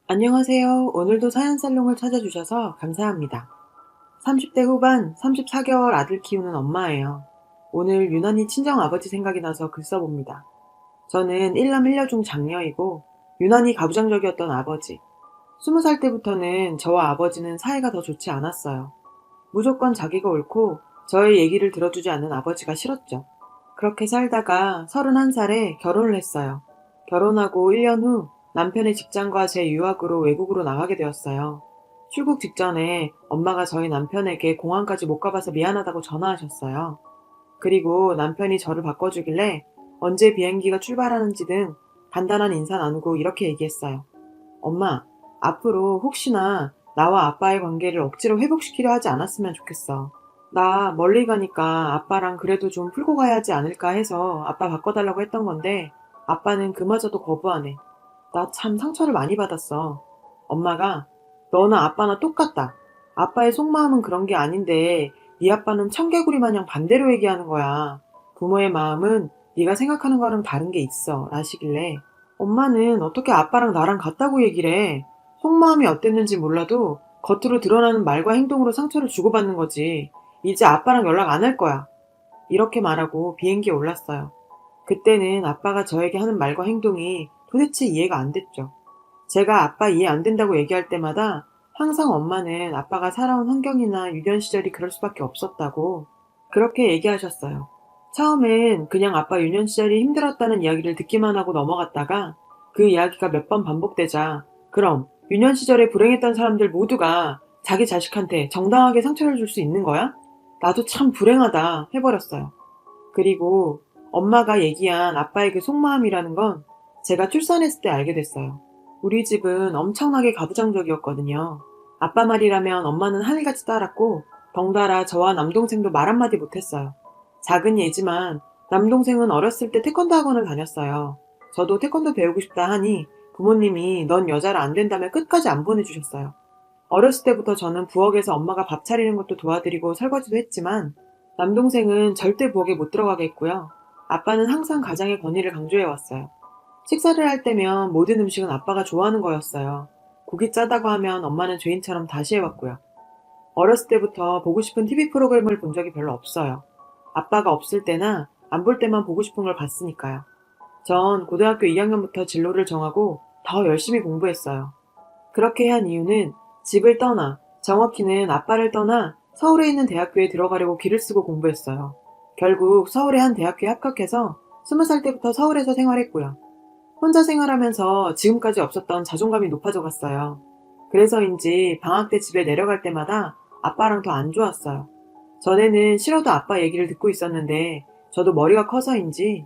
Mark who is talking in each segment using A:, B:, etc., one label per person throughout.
A: 안녕하세요. 오늘도 사연살롱을 찾아주셔서 감사합니다. 30대 후반 34개월 아들 키우는 엄마예요. 오늘 유난히 친정아버지 생각이 나서 글 써봅니다. 저는 1남 1녀 중 장녀이고 유난히 가부장적이었던 아버지. 20살 때부터는 저와 아버지는 사이가 더 좋지 않았어요. 무조건 자기가 옳고 저의 얘기를 들어주지 않는 아버지가 싫었죠. 그렇게 살다가 31살에 결혼을 했어요. 결혼하고 1년 후 남편의 직장과 제 유학으로 외국으로 나가게 되었어요. 출국 직전에 엄마가 저희 남편에게 공항까지 못 가봐서 미안하다고 전화하셨어요. 그리고 남편이 저를 바꿔주길래 언제 비행기가 출발하는지 등 간단한 인사 나누고 이렇게 얘기했어요. 엄마, 앞으로 혹시나 나와 아빠의 관계를 억지로 회복시키려 하지 않았으면 좋겠어. 나 멀리 가니까 아빠랑 그래도 좀 풀고 가야 하지 않을까 해서 아빠 바꿔달라고 했던 건데 아빠는 그마저도 거부하네. 나 참 상처를 많이 받았어. 엄마가 너나 아빠나 똑같다. 아빠의 속마음은 그런 게 아닌데 네 아빠는 청개구리 마냥 반대로 얘기하는 거야. 부모의 마음은 네가 생각하는 거랑 다른 게 있어 라시길래 엄마는 어떻게 아빠랑 나랑 같다고 얘기를 해. 속마음이 어땠는지 몰라도 겉으로 드러나는 말과 행동으로 상처를 주고받는 거지. 이제 아빠랑 연락 안 할 거야. 이렇게 말하고 비행기에 올랐어요. 그때는 아빠가 저에게 하는 말과 행동이 도대체 이해가 안 됐죠. 제가 아빠 이해 안 된다고 얘기할 때마다 항상 엄마는 아빠가 살아온 환경이나 유년 시절이 그럴 수밖에 없었다고 그렇게 얘기하셨어요. 처음엔 그냥 아빠 유년 시절이 힘들었다는 이야기를 듣기만 하고 넘어갔다가 그 이야기가 몇 번 반복되자 그럼 유년 시절에 불행했던 사람들 모두가 자기 자식한테 정당하게 상처를 줄 수 있는 거야? 나도 참 불행하다 해버렸어요. 그리고 엄마가 얘기한 아빠의 그 속마음이라는 건 제가 출산했을 때 알게 됐어요. 우리 집은 엄청나게 가부장적이었거든요. 아빠 말이라면 엄마는 하늘같이 따랐고 덩달아 저와 남동생도 말 한마디 못했어요. 작은 예지만 남동생은 어렸을 때 태권도 학원을 다녔어요. 저도 태권도 배우고 싶다 하니 부모님이 넌 여자라 안 된다며 끝까지 안 보내주셨어요. 어렸을 때부터 저는 부엌에서 엄마가 밥 차리는 것도 도와드리고 설거지도 했지만 남동생은 절대 부엌에 못 들어가게 했고요. 아빠는 항상 가장의 권위를 강조해왔어요. 식사를 할 때면 모든 음식은 아빠가 좋아하는 거였어요. 국이 짜다고 하면 엄마는 죄인처럼 다시 해왔고요. 어렸을 때부터 보고 싶은 TV 프로그램을 본 적이 별로 없어요. 아빠가 없을 때나 안 볼 때만 보고 싶은 걸 봤으니까요. 전 고등학교 2학년부터 진로를 정하고 더 열심히 공부했어요. 그렇게 한 이유는 집을 떠나, 정확히는 아빠를 떠나 서울에 있는 대학교에 들어가려고 기를 쓰고 공부했어요. 결국 서울의 한 대학교에 합격해서 20살 때부터 서울에서 생활했고요. 혼자 생활하면서 지금까지 없었던 자존감이 높아져 갔어요. 그래서인지 방학 때 집에 내려갈 때마다 아빠랑 더 안 좋았어요. 전에는 싫어도 아빠 얘기를 듣고 있었는데 저도 머리가 커서인지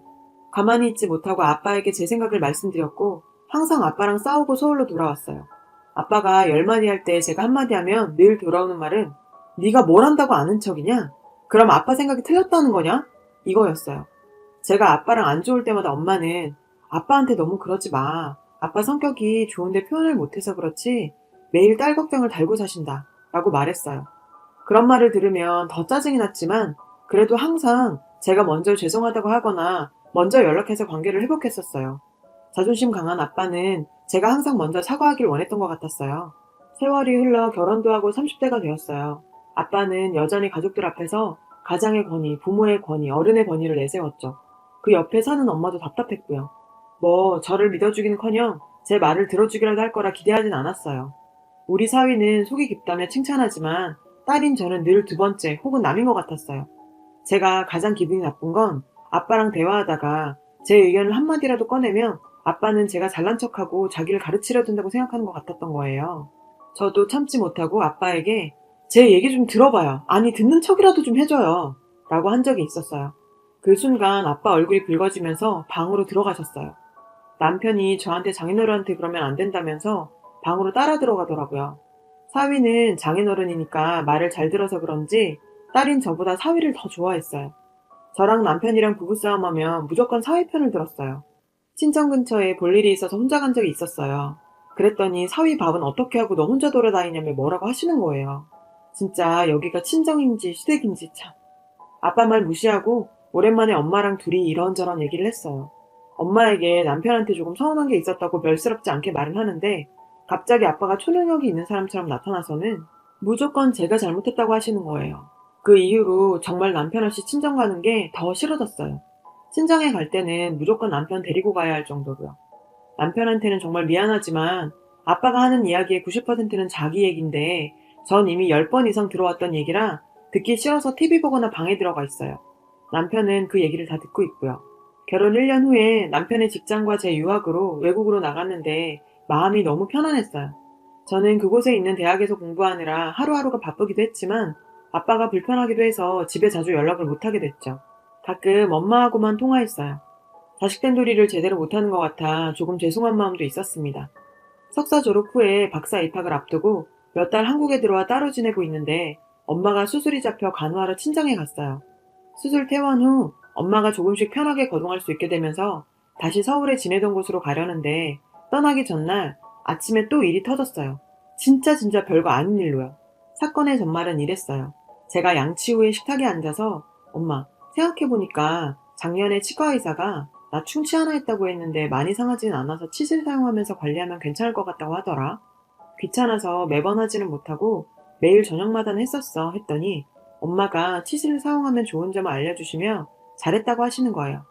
A: 가만히 있지 못하고 아빠에게 제 생각을 말씀드렸고 항상 아빠랑 싸우고 서울로 돌아왔어요. 아빠가 10마디 할 때 제가 한마디 하면 늘 돌아오는 말은 네가 뭘 한다고 아는 척이냐? 그럼 아빠 생각이 틀렸다는 거냐? 이거였어요. 제가 아빠랑 안 좋을 때마다 엄마는 아빠한테 너무 그러지 마. 아빠 성격이 좋은데 표현을 못해서 그렇지 매일 딸 걱정을 달고 사신다. 라고 말했어요. 그런 말을 들으면 더 짜증이 났지만 그래도 항상 제가 먼저 죄송하다고 하거나 먼저 연락해서 관계를 회복했었어요. 자존심 강한 아빠는 제가 항상 먼저 사과하길 원했던 것 같았어요. 세월이 흘러 결혼도 하고 30대가 되었어요. 아빠는 여전히 가족들 앞에서 가장의 권위, 부모의 권위, 어른의 권위를 내세웠죠. 그 옆에 서는 엄마도 답답했고요. 저를 믿어주기는커녕 제 말을 들어주기라도 할 거라 기대하진 않았어요. 우리 사위는 속이 깊다며 칭찬하지만 딸인 저는 늘 두 번째 혹은 남인 것 같았어요. 제가 가장 기분이 나쁜 건 아빠랑 대화하다가 제 의견을 한마디라도 꺼내면 아빠는 제가 잘난 척하고 자기를 가르치려 든다고 생각하는 것 같았던 거예요. 저도 참지 못하고 아빠에게 제 얘기 좀 들어봐요. 아니 듣는 척이라도 좀 해줘요. 라고 한 적이 있었어요. 그 순간 아빠 얼굴이 붉어지면서 방으로 들어가셨어요. 남편이 저한테 장인어른한테 그러면 안 된다면서 방으로 따라 들어가더라고요. 사위는 장인어른이니까 말을 잘 들어서 그런지 딸인 저보다 사위를 더 좋아했어요. 저랑 남편이랑 부부싸움하면 무조건 사위 편을 들었어요. 친정 근처에 볼 일이 있어서 혼자 간 적이 있었어요. 그랬더니 사위 밥은 어떻게 하고 너 혼자 돌아다니냐며 뭐라고 하시는 거예요. 진짜 여기가 친정인지 시댁인지 참. 아빠 말 무시하고 오랜만에 엄마랑 둘이 이런저런 얘기를 했어요. 엄마에게 남편한테 조금 서운한 게 있었다고 멸스럽지 않게 말은 하는데 갑자기 아빠가 초능력이 있는 사람처럼 나타나서는 무조건 제가 잘못했다고 하시는 거예요. 그 이후로 정말 남편 없이 친정 가는 게 더 싫어졌어요. 친정에 갈 때는 무조건 남편 데리고 가야 할 정도로요. 남편한테는 정말 미안하지만 아빠가 하는 이야기의 90%는 자기 얘긴데 전 이미 10번 이상 들어왔던 얘기라 듣기 싫어서 TV 보거나 방에 들어가 있어요. 남편은 그 얘기를 다 듣고 있고요. 결혼 1년 후에 남편의 직장과 제 유학으로 외국으로 나갔는데 마음이 너무 편안했어요. 저는 그곳에 있는 대학에서 공부하느라 하루하루가 바쁘기도 했지만 아빠가 불편하기도 해서 집에 자주 연락을 못하게 됐죠. 가끔 엄마하고만 통화했어요. 자식된 도리를 제대로 못하는 것 같아 조금 죄송한 마음도 있었습니다. 석사 졸업 후에 박사 입학을 앞두고 몇 달 한국에 들어와 따로 지내고 있는데 엄마가 수술이 잡혀 간호하러 친정에 갔어요. 수술 퇴원 후 엄마가 조금씩 편하게 거동할 수 있게 되면서 다시 서울에 지내던 곳으로 가려는데 떠나기 전날 아침에 또 일이 터졌어요. 진짜 별거 아닌 일로요. 사건의 전말은 이랬어요. 제가 양치 후에 식탁에 앉아서 엄마, 생각해보니까 작년에 치과의사가 나 충치 하나 있다고 했는데 많이 상하진 않아서 치실 사용하면서 관리하면 괜찮을 것 같다고 하더라. 귀찮아서 매번 하지는 못하고 매일 저녁마다는 했었어 했더니 엄마가 치실을 사용하면 좋은 점을 알려주시며 잘했다고 하시는 거예요.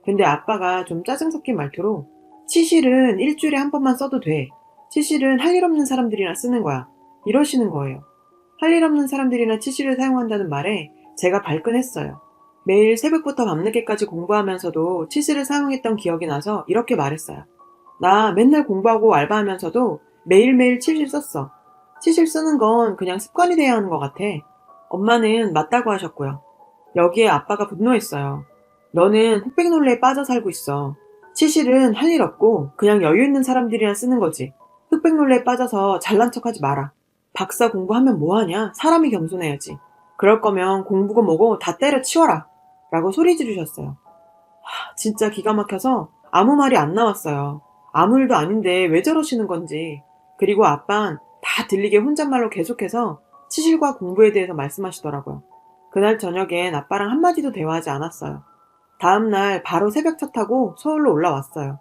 A: 근데 아빠가 좀 짜증 섞인 말투로 치실은 일주일에 한 번만 써도 돼. 치실은 할 일 없는 사람들이나 쓰는 거야. 이러시는 거예요. 할 일 없는 사람들이나 치실을 사용한다는 말에 제가 발끈했어요. 매일 새벽부터 밤늦게까지 공부하면서도 치실을 사용했던 기억이 나서 이렇게 말했어요. 나 맨날 공부하고 알바하면서도 매일매일 치실 썼어. 치실 쓰는 건 그냥 습관이 돼야 하는 것 같아. 엄마는 맞다고 하셨고요. 여기에 아빠가 분노했어요. 너는 흑백놀이에 빠져 살고 있어. 치실은 할 일 없고 그냥 여유 있는 사람들이나 쓰는 거지. 흑백놀이에 빠져서 잘난 척하지 마라. 박사 공부하면 뭐하냐? 사람이 겸손해야지. 그럴 거면 공부고 뭐고 다 때려치워라. 라고 소리 지르셨어요. 진짜 기가 막혀서 아무 말이 안 나왔어요. 아무 일도 아닌데 왜 저러시는 건지. 그리고 아빤 다 들리게 혼잣말로 계속해서 치실과 공부에 대해서 말씀하시더라고요. 그날 저녁엔 아빠랑 한마디도 대화하지 않았어요. 다음날 바로 새벽차 타고 서울로 올라왔어요.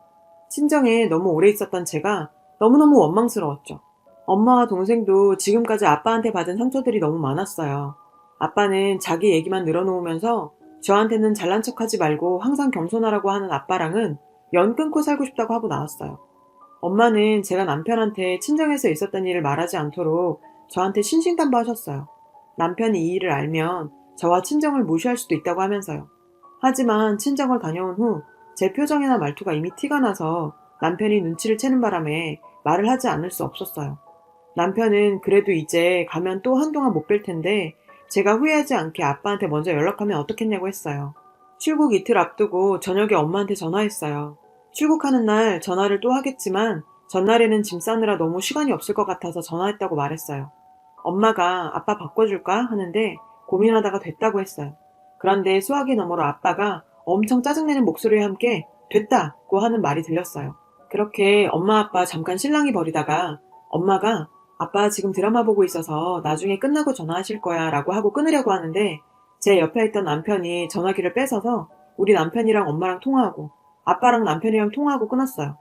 A: 친정에 너무 오래 있었던 제가 너무너무 원망스러웠죠. 엄마와 동생도 지금까지 아빠한테 받은 상처들이 너무 많았어요. 아빠는 자기 얘기만 늘어놓으면서 저한테는 잘난 척하지 말고 항상 겸손하라고 하는 아빠랑은 연 끊고 살고 싶다고 하고 나왔어요. 엄마는 제가 남편한테 친정에서 있었던 일을 말하지 않도록 저한테 신신당부하셨어요. 남편이 이 일을 알면 저와 친정을 무시할 수도 있다고 하면서요. 하지만 친정을 다녀온 후 제 표정이나 말투가 이미 티가 나서 남편이 눈치를 채는 바람에 말을 하지 않을 수 없었어요. 남편은 그래도 이제 가면 또 한동안 못 뵐 텐데 제가 후회하지 않게 아빠한테 먼저 연락하면 어떻겠냐고 했어요. 출국 이틀 앞두고 저녁에 엄마한테 전화했어요. 출국하는 날 전화를 또 하겠지만 전날에는 짐 싸느라 너무 시간이 없을 것 같아서 전화했다고 말했어요. 엄마가 아빠 바꿔줄까 하는데 고민하다가 됐다고 했어요. 그런데 수화기 너머로 아빠가 엄청 짜증내는 목소리와 함께 됐다고 하는 말이 들렸어요. 그렇게 엄마 아빠 잠깐 실랑이 벌이다가 엄마가 아빠 지금 드라마 보고 있어서 나중에 끝나고 전화하실 거야 라고 하고 끊으려고 하는데 제 옆에 있던 남편이 전화기를 뺏어서 우리 남편이랑 엄마랑 통화하고 아빠랑 남편이랑 통화하고 끊었어요.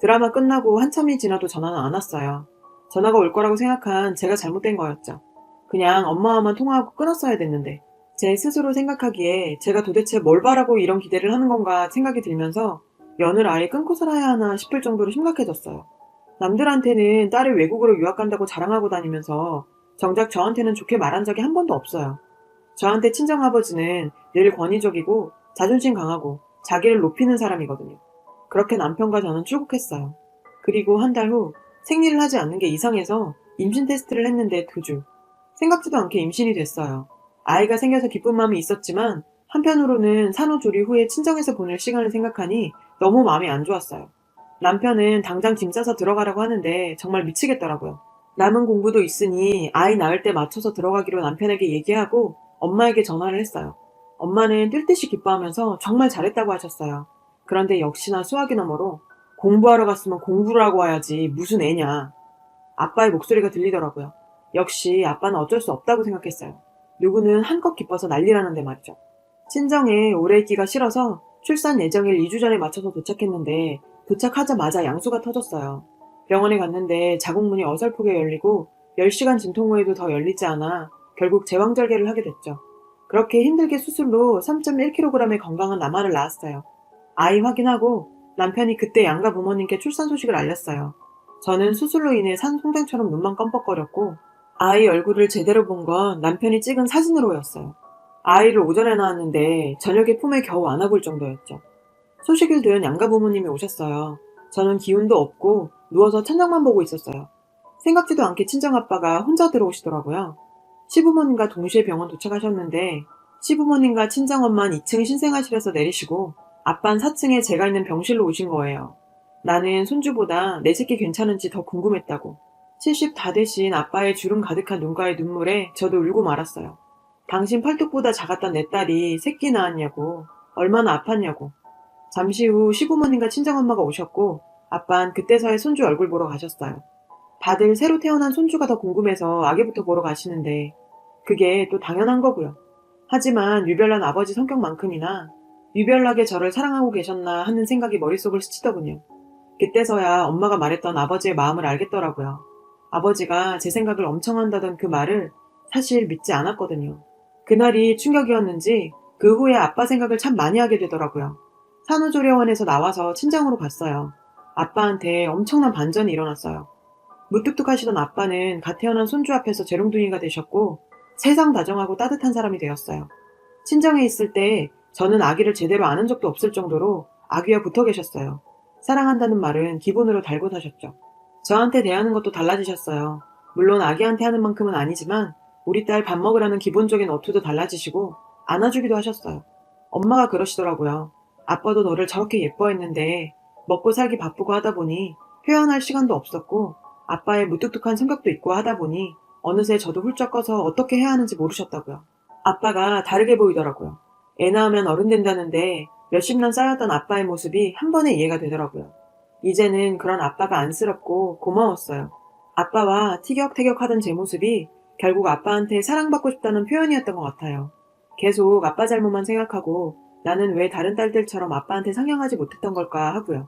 A: 드라마 끝나고 한참이 지나도 전화는 안 왔어요. 전화가 올 거라고 생각한 제가 잘못된 거였죠. 그냥 엄마와만 통화하고 끊었어야 됐는데 제 스스로 생각하기에 제가 도대체 뭘 바라고 이런 기대를 하는 건가 생각이 들면서 연을 아예 끊고 살아야 하나 싶을 정도로 심각해졌어요. 남들한테는 딸을 외국으로 유학 간다고 자랑하고 다니면서 정작 저한테는 좋게 말한 적이 한 번도 없어요. 저한테 친정아버지는 늘 권위적이고 자존심 강하고 자기를 높이는 사람이거든요. 그렇게 남편과 저는 출국했어요. 그리고 한 달 후 생리를 하지 않는 게 이상해서 임신 테스트를 했는데 2주. 생각지도 않게 임신이 됐어요. 아이가 생겨서 기쁜 마음이 있었지만 한편으로는 산후조리 후에 친정에서 보낼 시간을 생각하니 너무 마음이 안 좋았어요. 남편은 당장 짐 싸서 들어가라고 하는데 정말 미치겠더라고요. 남은 공부도 있으니 아이 낳을 때 맞춰서 들어가기로 남편에게 얘기하고 엄마에게 전화를 했어요. 엄마는 뛸 듯이 기뻐하면서 정말 잘했다고 하셨어요. 그런데 역시나 수화기 너머로 공부하러 갔으면 공부를 하고 와야지 무슨 애냐. 아빠의 목소리가 들리더라고요. 역시 아빠는 어쩔 수 없다고 생각했어요. 누구는 한껏 기뻐서 난리라는데 말이죠. 친정에 오래 있기가 싫어서 출산 예정일 2주 전에 맞춰서 도착했는데 도착하자마자 양수가 터졌어요. 병원에 갔는데 자궁문이 어설프게 열리고 10시간 진통 후에도 더 열리지 않아 결국 제왕절개를 하게 됐죠. 그렇게 힘들게 수술로 3.1kg의 건강한 남아를 낳았어요. 아이 확인하고 남편이 그때 양가 부모님께 출산 소식을 알렸어요. 저는 수술로 인해 산 송장처럼 눈만 껌뻑거렸고 아이 얼굴을 제대로 본 건 남편이 찍은 사진으로였어요. 아이를 오전에 낳았는데 저녁에 품에 겨우 안아볼 정도였죠. 소식을 들은 양가 부모님이 오셨어요. 저는 기운도 없고 누워서 천장만 보고 있었어요. 생각지도 않게 친정아빠가 혼자 들어오시더라고요. 시부모님과 동시에 병원 도착하셨는데 시부모님과 친정엄마는 2층 신생아실에서 내리시고 아빠는 4층에 제가 있는 병실로 오신 거예요. 나는 손주보다 내 새끼 괜찮은지 더 궁금했다고. 70 다 되신 아빠의 주름 가득한 눈가의 눈물에 저도 울고 말았어요. 당신 팔뚝보다 작았던 내 딸이 새끼 낳았냐고, 얼마나 아팠냐고. 잠시 후 시부모님과 친정엄마가 오셨고 아빠는 그때서야 손주 얼굴 보러 가셨어요. 다들 새로 태어난 손주가 더 궁금해서 아기부터 보러 가시는데 그게 또 당연한 거고요. 하지만 유별난 아버지 성격만큼이나 유별나게 저를 사랑하고 계셨나 하는 생각이 머릿속을 스치더군요. 그때서야 엄마가 말했던 아버지의 마음을 알겠더라고요. 아버지가 제 생각을 엄청 한다던 그 말을 사실 믿지 않았거든요. 그날이 충격이었는지 그 후에 아빠 생각을 참 많이 하게 되더라고요. 산후조리원에서 나와서 친정으로 갔어요. 아빠한테 엄청난 반전이 일어났어요. 무뚝뚝하시던 아빠는 갓 태어난 손주 앞에서 재롱둥이가 되셨고 세상 다정하고 따뜻한 사람이 되었어요. 친정에 있을 때 저는 아기를 제대로 아는 적도 없을 정도로 아기와 붙어 계셨어요. 사랑한다는 말은 기본으로 달고 사셨죠. 저한테 대하는 것도 달라지셨어요. 물론 아기한테 하는 만큼은 아니지만 우리 딸 밥 먹으라는 기본적인 어투도 달라지시고 안아주기도 하셨어요. 엄마가 그러시더라고요. 아빠도 너를 저렇게 예뻐했는데 먹고 살기 바쁘고 하다 보니 표현할 시간도 없었고 아빠의 무뚝뚝한 성격도 있고 하다 보니 어느새 저도 훌쩍 커서 어떻게 해야 하는지 모르셨다고요. 아빠가 다르게 보이더라고요. 애 낳으면 어른 된다는데 몇십 년 쌓였던 아빠의 모습이 한 번에 이해가 되더라고요. 이제는 그런 아빠가 안쓰럽고 고마웠어요. 아빠와 티격태격하던 제 모습이 결국 아빠한테 사랑받고 싶다는 표현이었던 것 같아요. 계속 아빠 잘못만 생각하고 나는 왜 다른 딸들처럼 아빠한테 상냥하지 못했던 걸까 하고요.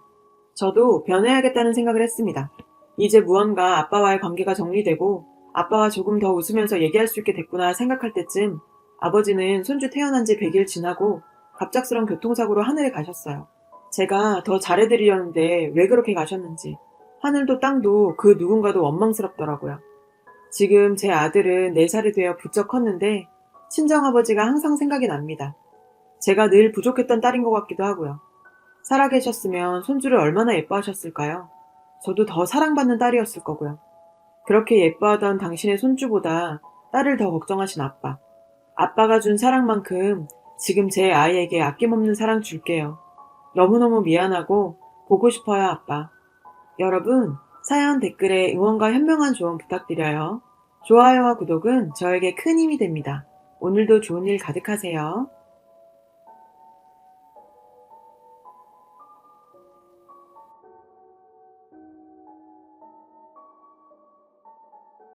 A: 저도 변해야겠다는 생각을 했습니다. 이제 무언가 아빠와의 관계가 정리되고 아빠와 조금 더 웃으면서 얘기할 수 있게 됐구나 생각할 때쯤 아버지는 손주 태어난 지 100일 지나고 갑작스런 교통사고로 하늘에 가셨어요. 제가 더 잘해드리려는데 왜 그렇게 가셨는지 하늘도 땅도 그 누군가도 원망스럽더라고요. 지금 제 아들은 4살이 되어 부쩍 컸는데 친정아버지가 항상 생각이 납니다. 제가 늘 부족했던 딸인 것 같기도 하고요. 살아계셨으면 손주를 얼마나 예뻐하셨을까요? 저도 더 사랑받는 딸이었을 거고요. 그렇게 예뻐하던 당신의 손주보다 딸을 더 걱정하신 아빠. 아빠가 준 사랑만큼 지금 제 아이에게 아낌없는 사랑 줄게요. 너무너무 미안하고 보고 싶어요, 아빠. 여러분, 사연 댓글에 응원과 현명한 조언 부탁드려요. 좋아요와 구독은 저에게 큰 힘이 됩니다. 오늘도 좋은 일 가득하세요.